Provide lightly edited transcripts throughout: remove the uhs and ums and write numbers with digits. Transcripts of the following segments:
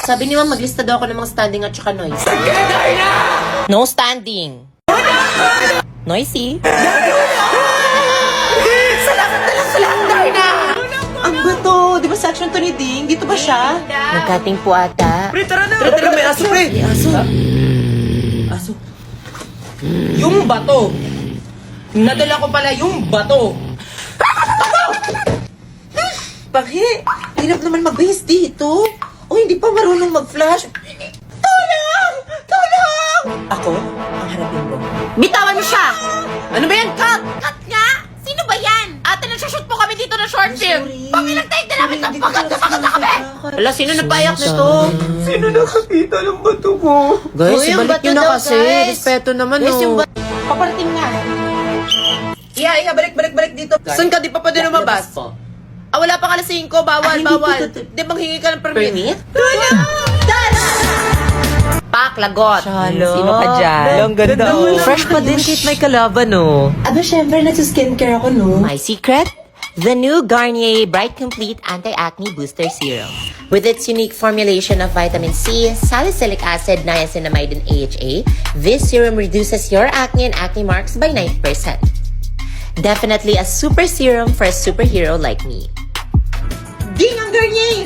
Sabi ni ma'am, maglista daw ako ng mga standing at saka noise. No standing. Noisy. Ang bato! Di ba section to ni Ding? Dito ba siya? Nagkating po ata. Pre, tara na! Tara, may aso, pre! May aso. Aso. Yung bato! Nadala ko pala yung bato! Paghi! Hirap naman mag-base dito. O hindi pa marunong mag-flash. Tulong! Tulong! Ako? Ang harapin mo. Bitawan mo siya! Ano ba yan? Cut! Cut nga! Sino ba yan? Ate, nagsashoot po kami dito ng short film. Pag-ilang tayo na namin ng pagod na kami! Ala, sino nagpayak nito? Sino nakakita ng bato ko? Guys, Uy, yung ibalik bato nyo na daw, kasi. guys. Respeto naman, Guys, yung oh. bato. Paparating nga. Iha, balik dito. Saan ka? Di pa pwede lumabas? po. Ah, wala pa ka na 5. Bawal, Hindi bawal. dito. Di, manghingi ka ng permit. Permit? Pak, lagot. Sino ka dyan? Ang ganda, oh. Fresh pa din, kahit may kalaban, oh. Aba, syempre, nagsiskincare ako, no? My secret? The new Garnier Bright Complete Anti-Acne Booster Serum. With its unique formulation of vitamin C, salicylic acid, niacinamide, and AHA, this serum reduces your acne and acne marks by 90%. Definitely a super serum for a superhero like me. Ding ang Garnier!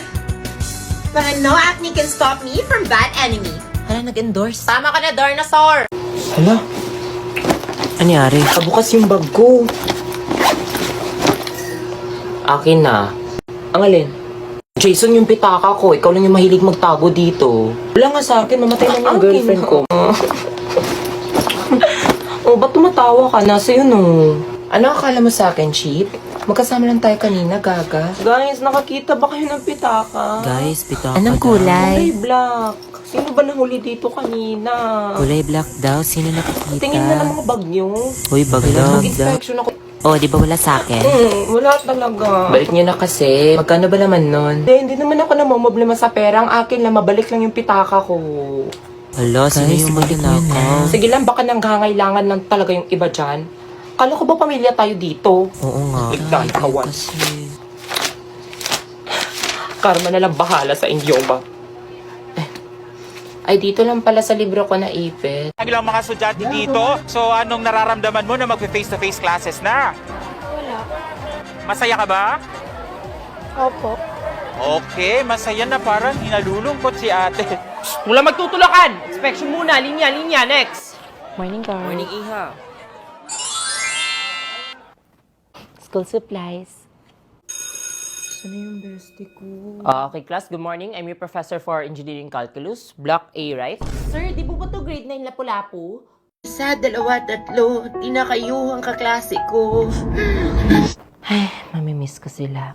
Para no acne can stop me from that enemy. Hala, nag-endorse. Tama ka na, Darnasaur! Hala. Anyari? Kabukas yung bag ko. Akin na. Ang alin? Jason, yung pitaka ko. Ikaw lang yung mahilig magtago dito. Wala nga sa akin, mamatay na yung Akin girlfriend na. ko. Oh, ba't tumatawa ka? Nasa yun, oh. Ano akala mo sa akin, Chip? Magkasama lang tayo kanina, gaga. Guys, nakakita ba kayo ng pitaka? Guys, pitaka Anong daw. kulay? Kulay black. Sino ba nahuli dito kanina? Kulay black daw. Sino nakikita? Tingin na ng mga bag nyo. Uy, bag daw. Mag-inspection ako. Oh, di ba wala sa akin? Wala talaga. Balik niyo na kasi. Magkano ba naman nun? Hindi naman ako namumblema sa pera. Ang akin lang, mabalik lang yung pitaka ko. Hala, sino Guys, yung balik mo magnanakaw? na. Sige lang, baka nanghangailangan lang talaga yung iba dyan. Kala ko ba pamilya tayo dito? Oo nga. Nagkakawan. Kasi... Karma na lang bahala sa inyo ba? Ay, dito lang pala sa libro ko na ipit. Ang ilang mga estudyante dito. So, anong nararamdaman mo na mag-face-to-face classes na? Wala. Masaya ka ba? Opo. Okay, masaya na parang hinalulungkot si ate. Mula magtutulakan! Inspection muna, linya, next! Morning, guys. Morning, Iha. School supplies. Ano yung bestie ko? Okay, class. Good morning. I'm your professor for Engineering Calculus. Block A, right? Sir, di po ba to grade 9 lapu-lapu? Sa 2, 3, di na kayo ang kaklase ko. Ay, mamimiss ko sila.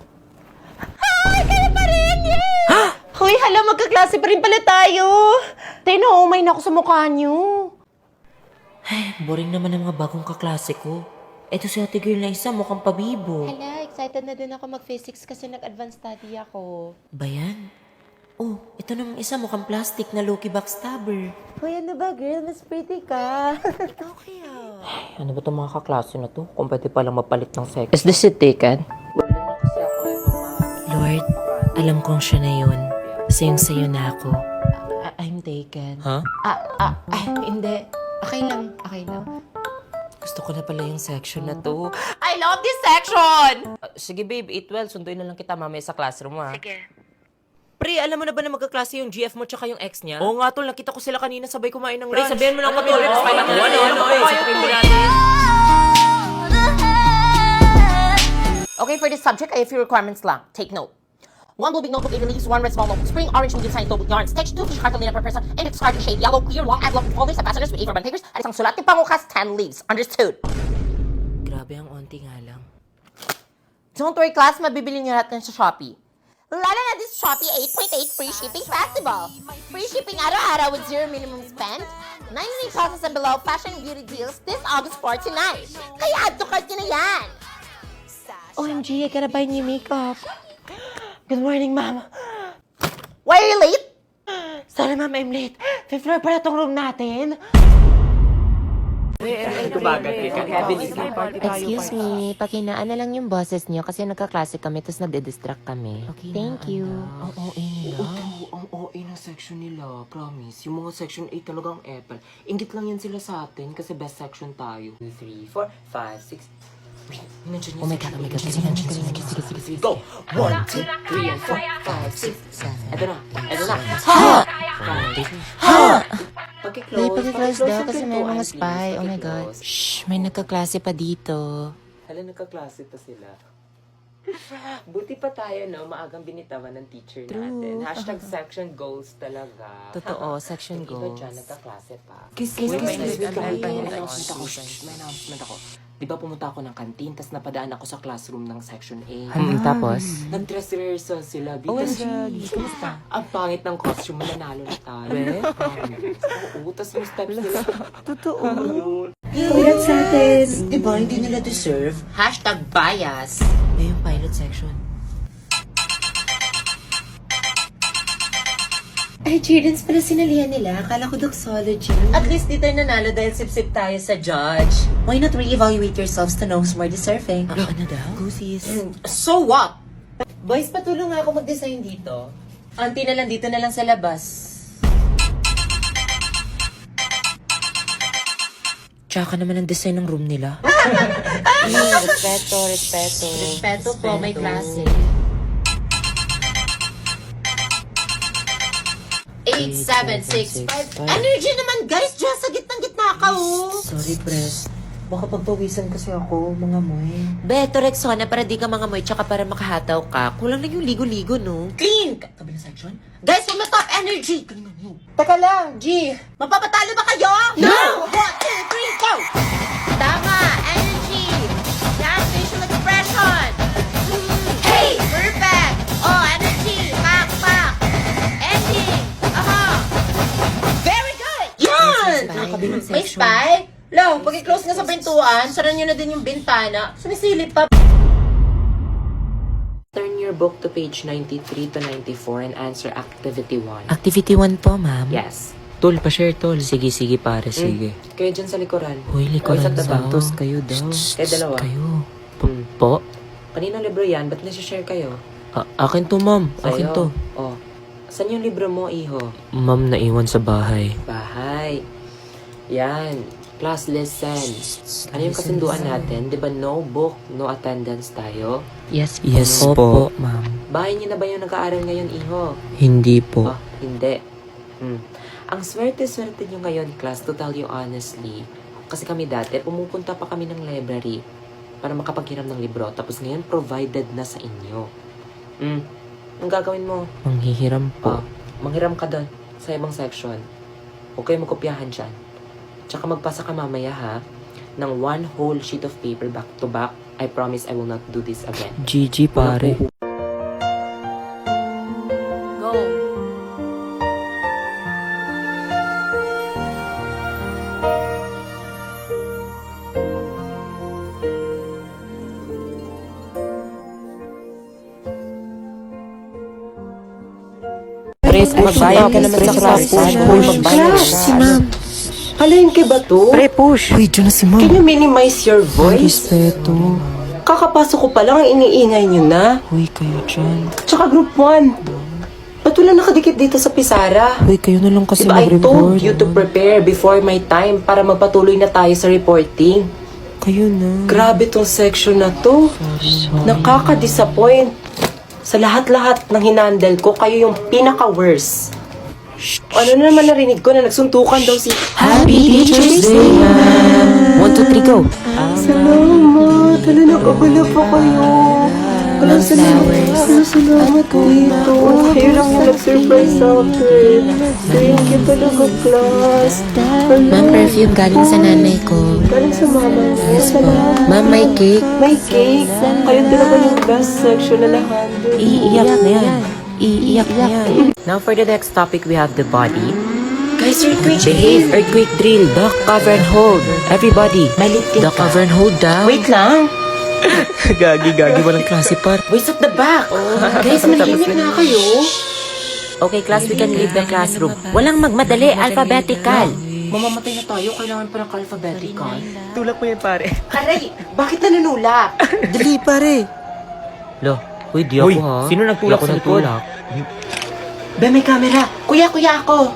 Hoy, hala, magkaklase pa rin pala tayo. Tino, umay na ako sa mukha niyo. Boring naman ang mga bagong kaklase ko. Eto si ate girl na isa, mukhang pabibo. Hala, excited na din ako mag-physics kasi nag-advanced study ako. Ba yan? Oh, ito namang isa, mukhang plastic na low-key backstabber. Hoy, ano ba girl? Mas pretty ka. Ano ba itong mga kaklase na to? Kung pwede palang mapalit ng sex. Is this it taken? Lord, alam kong siya na yun. Sayong-sayo na ako. I'm taken. Ha? Hindi. Okay lang. Gusto ko na pala yung section na to. I love this section! Sige babe, 8-12. Sunduin na lang kita mamaya sa classroom ha. Sige. Pre, alam mo na ba na magkaklase yung GF mo tsaka yung ex niya? Oo nga tol, nakita ko sila kanina sabay kumain ng Pre, lunch. sabihan mo lang kami ulit. Ano, Kailangan ano, ano, ano, sabihin mo natin. Okay, for this subject, I have few requirements lang. Take note. 1 blue big notebook, 8 leaves, 1 red small notebook, spring, orange, medium size notebook, yarns, text, 2 fish cartolina per person, index card in shade yellow, clear, long envelope folders, and fasteners with A4 bond papers, at isang sulat ng pangukas, 10 leaves. Understood? Grabe, ang onti nga lang. Don't worry, class, mabibili niyo natin sa Shopee. Lalo na this Shopee 8.8 free shipping festival. Free shipping araw-araw with 0 minimum spend. 99 pesos and below fashion and beauty deals this August 4 tonight. Kaya add to cart nyo na yan. OMG, I gotta buy new makeup. Good morning, ma'am. Why are you late? Sorry, ma'am, I'm late. Fifth floor pala tong room natin. Excuse me, pakinaan na lang yung boses niyo kasi nagkaklase kami tapos nagde-distract kami. Thank you. Ang OA nila. Ang OA ng section nila, promise. Yung mga section 8 talagang epal. Ingit lang yan sila sa atin kasi best section tayo. 2, 3, 4, 5, 6... Oh my God, oh my God. Sige, sige. Go! 1, 2, 3, and 4, 5, 6, 7. Ito na. Wait, pag-close daw kasi may mga spy. Oh my God. Shh, may nagkaklase pa dito. Hala, nagkaklase pa sila. Buti pa tayo, no? Maagang binitawan ng teacher natin. Hashtag section goals talaga. Totoo, section Iba goals. dyan, nagkaklase pa. Kiss. May announcement ako. Di ba pumunta ako ng canteen, tas napadaan ako sa classroom ng section A. Tapos? Nag-dress rehearsal sila. Because, Kumusta? ang pangit ng costume, nanalo na tayo. Oo, tas yung steps nila. Congrats sa atin. Diba, hindi nila deserve? Hashtag bias. Eh, yung pilot section. Ay, Jadens pala sinalihan nila. Akala ko doxology. At least dito ay nanalo dahil sip-sip tayo sa judge. Why not re-evaluate yourselves to know who's more deserving? Ano daw? Goosies. So what? Boys, patulong nga ako mag-design dito. Auntie na lang, dito na lang sa labas. Tsaka naman ang design ng room nila. Respeto. Respeto po, may klase. 8, 7, 6, 5. Energy naman, guys! Diyan sa gitnang-gitna ka, oh! Sorry, Pres. Baka pagpawisan kasi ako, mga moy. Beto, Rexona, para di ka mga moy, tsaka para makahataw ka. Kulang na yung ligo-ligo, no? Clean! Kabilang section? Guys, from the top energy! Teka lang, G. Mapapatalo ba kayo? No! 1, 2, 3, go! Tama, energy. Yan, facial expression. Hey, perfect. Oh, energy. Pak. Ending. Very good. Yan! May spy? Lo, pag i-close nga sa pintuan, sara nyo na din yung bintana. Sumisilip pa. Turn your book to page 93 to 94 and answer activity 1. Activity 1 po, ma'am. Yes. Tol, pa-share, tol. Sige, pare, sige. Kayo dyan sa likuran. Uy, likuran Sa daw. tabantos. Kayo daw. Kayo dalawa. Kayo. Hmm. Po? Kaninong libro yan? Ba't nasi-share kayo? Akin to, ma'am. Akin Sa'yo. to. Oh. Saan yung libro mo, iho? Ma'am, naiwan sa bahay. Bahay. Yan. Class listen. Ano yung kasunduan natin? Di ba no book, no attendance tayo? Yes po, ma'am. Bahay niyo na ba yung nag-aaral ngayon, iho? Hindi po. Oh, hindi. Ang swerte-swerte nyo ngayon, class, to tell you honestly. Kasi kami dati, pumupunta pa kami ng library para makapaghiram ng libro. Tapos ngayon, provided na sa inyo. Ang gagawin mo? Manghihiram po. Manghiram ka doon sa ibang section. Huwag kayo magkopyahan dyan. Tsaka magpasa ka mamaya ha, ng 1 whole sheet of paper back to back. I promise I will not do this again. GG, pare. Go. Pres, magbayad ka naman sa class. Magbayad ka. Si ma'am. Halayin ka ba to? Pre, push! Uy, dyan na si ma'am. Can you minimize your voice? Respeto. Kakapasok ko pa lang, iniingay nyo na. Uy, kayo dyan. Tsaka group 1. Ba't wala nakadikit dito sa Pisara? Uy, kayo na lang kasi Diba I told mag-report. you to prepare before my time para magpatuloy na tayo sa reporting. Kayo na. Grabe tong section na to. Nakaka-disappoint. Sa lahat-lahat ng hinandle ko, kayo yung pinaka-worst. Ano na naman narinig ko na nagsuntukan daw si... Happy Teacher's Day, ma'am. 1, 2, 3, go. Salamat! Hala, nakabala pa kayo. Hala, salamat dito. Kayo lang yung nag-surprise sa akin. Thank you talaga, class. Ma'am, perfume galing sa nanay ko. Galing sa mama mo. Salamat. Ma'am, may cake. May cake. Kayo talaga yung best section na nahandle. Iiyak na yan. Iiyak na yan. Now for the next topic, we have the body. Guys, earthquake. Behave, earthquake drill, duck, cover and hold. Everybody, duck, cover and hold down. Wait lang. Gagi, walang klase par. Boys at the back. Guys, manahimik na kayo. Okay, class, we can leave the classroom. Walang magmadali, alphabetical. Mamamatay na tayo, kailangan pa ng alphabetical. Tulak mo yan, pare. Aray, bakit nanunula? Dali, pare. Lo, uy, di ako Uy, ha. sino nagtulak Di ako sa likod? nagtulak. Be, may camera. Kuya ako.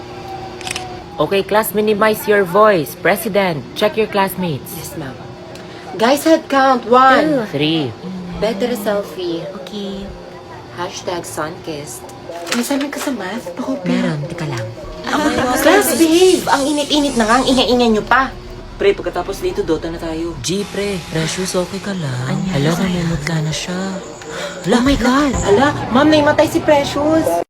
Okay, class, minimize your voice. President, check your classmates. Yes, ma'am. Guys, head count. 1. 3. Better selfie. Okay. Hashtag sunkissed. May sabi ka sa math? Ako, Meron, teka lang. Class, behave! Ang init-init na nga, ang ingay-ingay nyo pa. Pre, pagkatapos dito, Dota na tayo. G, pre. Precious, okay ka lang. Hala, mamumut ka na siya. Oh my God! Ala, ma'am, naimatay si Precious.